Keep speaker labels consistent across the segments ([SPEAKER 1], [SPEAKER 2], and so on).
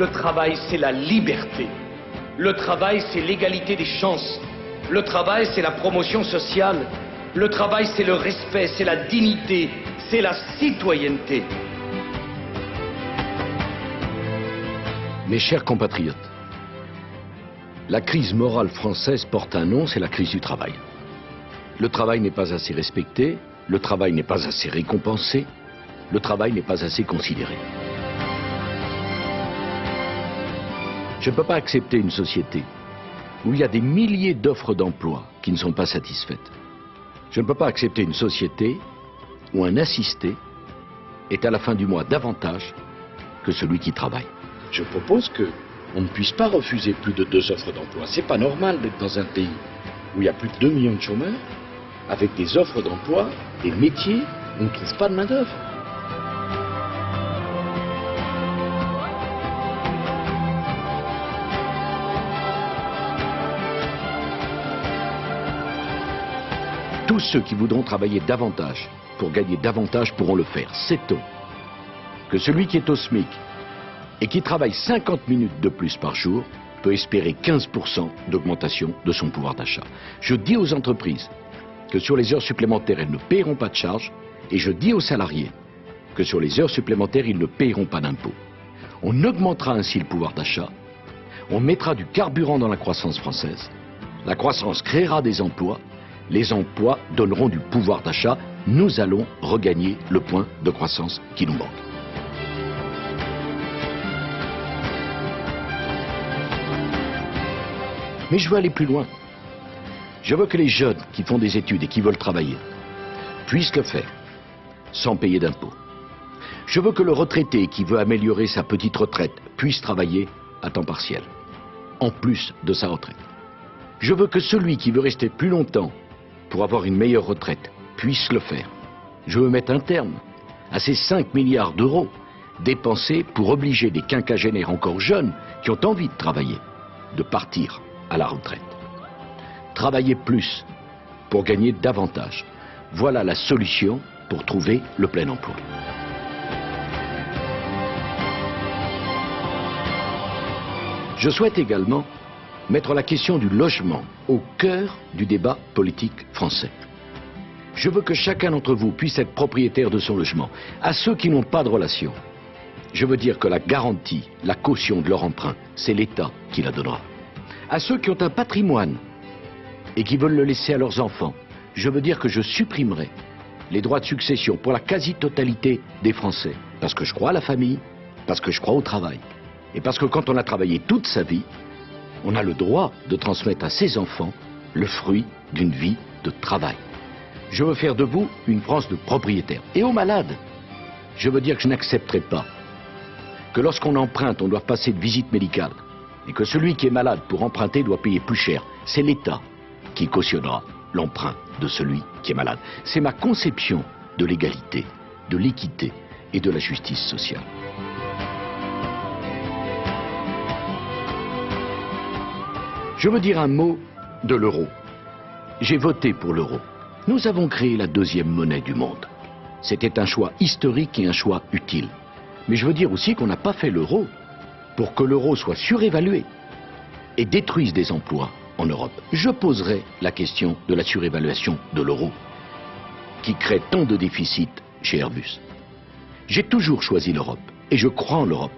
[SPEAKER 1] Le travail, c'est la liberté. Le travail, c'est l'égalité des chances. Le travail, c'est la promotion sociale. Le travail, c'est le respect, c'est la dignité, c'est la citoyenneté.
[SPEAKER 2] Mes chers compatriotes, la crise morale française porte un nom, c'est la crise du travail. Le travail n'est pas assez respecté, le travail n'est pas assez récompensé, le travail n'est pas assez considéré. Je ne peux pas accepter une société où il y a des milliers d'offres d'emploi qui ne sont pas satisfaites. Je ne peux pas accepter une société où un assisté est à la fin du mois davantage que celui qui travaille.
[SPEAKER 3] Je propose qu'on ne puisse pas refuser plus de 2 offres d'emploi. C'est pas normal d'être dans un pays où il y a plus de 2 millions de chômeurs, avec des offres d'emploi, des métiers où on ne trouve pas de main-d'œuvre.
[SPEAKER 2] Tous ceux qui voudront travailler davantage pour gagner davantage pourront le faire. Sait-on que celui qui est au SMIC et qui travaille 50 minutes de plus par jour peut espérer 15% d'augmentation de son pouvoir d'achat. Je dis aux entreprises que sur les heures supplémentaires, elles ne paieront pas de charges, et je dis aux salariés que sur les heures supplémentaires, ils ne paieront pas d'impôts. On augmentera ainsi le pouvoir d'achat, on mettra du carburant dans la croissance française, la croissance créera des emplois, les emplois donneront du pouvoir d'achat, nous allons regagner le point de croissance qui nous manque. Mais je veux aller plus loin. Je veux que les jeunes qui font des études et qui veulent travailler puissent le faire sans payer d'impôts. Je veux que le retraité qui veut améliorer sa petite retraite puisse travailler à temps partiel, en plus de sa retraite. Je veux que celui qui veut rester plus longtemps pour avoir une meilleure retraite puisse le faire. Je veux mettre un terme à ces 5 milliards d'euros dépensés pour obliger des quinquagénaires encore jeunes qui ont envie de travailler, de partir à la retraite. Travailler plus pour gagner davantage. Voilà la solution pour trouver le plein emploi. Je souhaite également mettre la question du logement au cœur du débat politique français. Je veux que chacun d'entre vous puisse être propriétaire de son logement. À ceux qui n'ont pas de relation, je veux dire que la garantie, la caution de leur emprunt, c'est l'État qui la donnera. À ceux qui ont un patrimoine et qui veulent le laisser à leurs enfants, je veux dire que je supprimerai les droits de succession pour la quasi-totalité des Français. Parce que je crois à la famille, parce que je crois au travail. Et parce que quand on a travaillé toute sa vie, on a le droit de transmettre à ses enfants le fruit d'une vie de travail. Je veux faire de vous une France de propriétaires. Et aux malades, je veux dire que je n'accepterai pas que lorsqu'on emprunte, on doit passer de visite médicale et que celui qui est malade pour emprunter doit payer plus cher. C'est l'État qui cautionnera l'emprunt de celui qui est malade. C'est ma conception de l'égalité, de l'équité et de la justice sociale. Je veux dire un mot de l'euro. J'ai voté pour l'euro. Nous avons créé la deuxième monnaie du monde. C'était un choix historique et un choix utile. Mais je veux dire aussi qu'on n'a pas fait l'euro pour que l'euro soit surévalué et détruise des emplois en Europe. Je poserai la question de la surévaluation de l'euro qui crée tant de déficits chez Airbus. J'ai toujours choisi l'Europe et je crois en l'Europe.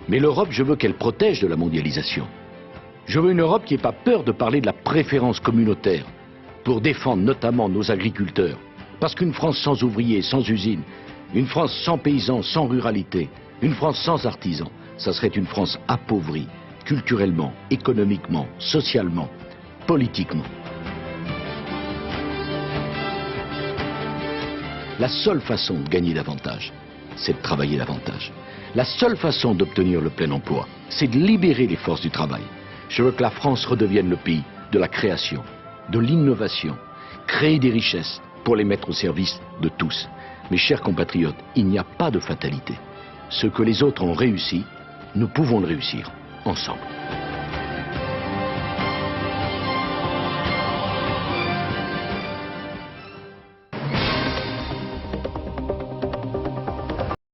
[SPEAKER 2] Mais l'Europe, je veux qu'elle protège de la mondialisation. Je veux une Europe qui n'ait pas peur de parler de la préférence communautaire pour défendre notamment nos agriculteurs. Parce qu'une France sans ouvriers, sans usines, une France sans paysans, sans ruralité, une France sans artisans, ça serait une France appauvrie, culturellement, économiquement, socialement, politiquement. La seule façon de gagner davantage, c'est de travailler davantage. La seule façon d'obtenir le plein emploi, c'est de libérer les forces du travail. Je veux que la France redevienne le pays de la création, de l'innovation, créer des richesses pour les mettre au service de tous. Mes chers compatriotes, il n'y a pas de fatalité. Ce que les autres ont réussi, nous pouvons le réussir ensemble.